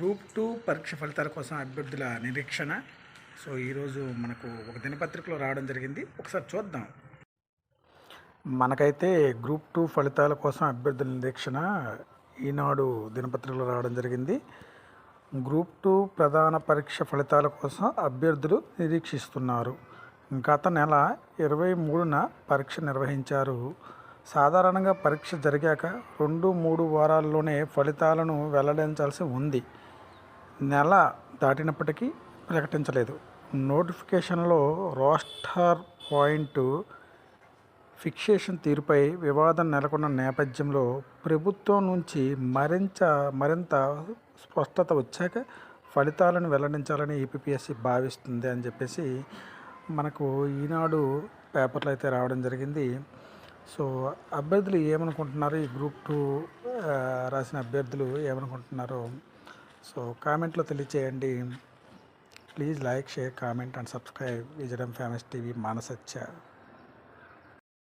Group 2 పరీక్ష ఫలితాల కోసం అభ్యర్థుల నిరీక్షణ. సో ఈరోజు మనకు ఒక దినపత్రికలో రావడం జరిగింది. ఒకసారి చూద్దాం. మనకైతే గ్రూప్ 2 ఫలితాల కోసం అభ్యర్థుల నిరీక్షణ ఈనాడు దినపత్రికలో రావడం జరిగింది. గ్రూప్ 2 ప్రధాన పరీక్ష ఫలితాల కోసం అభ్యర్థులు నిరీక్షిస్తున్నారు. గత నెల 23న పరీక్ష నిర్వహించారు. సాధారణంగా పరీక్ష జరిగాక 2-3 వారాల్లోనే ఫలితాలను వెల్లడించాల్సి ఉంది. నెల దాటినప్పటికీ ప్రకటించలేదు. నోటిఫికేషన్లో రోస్టర్ పాయింట్ ఫిక్సేషన్ తీరుపై వివాదం నెలకొన్న నేపథ్యంలో ప్రభుత్వం నుంచి మరింత స్పష్టత వచ్చాక ఫలితాలను వెల్లడించాలని ఏపీపీఎస్సీ భావిస్తుంది అని చెప్పేసి మనకు ఈనాడు పేపర్లో అయితే రావడం జరిగింది. సో అభ్యర్థులు ఏమనుకుంటున్నారు, ఈ గ్రూప్ 2 రాసిన అభ్యర్థులు ఏమనుకుంటున్నారో సో కామెంట్లో తెలియచేయండి. Please like, share, comment and subscribe wisdom famous TV మానసత్య.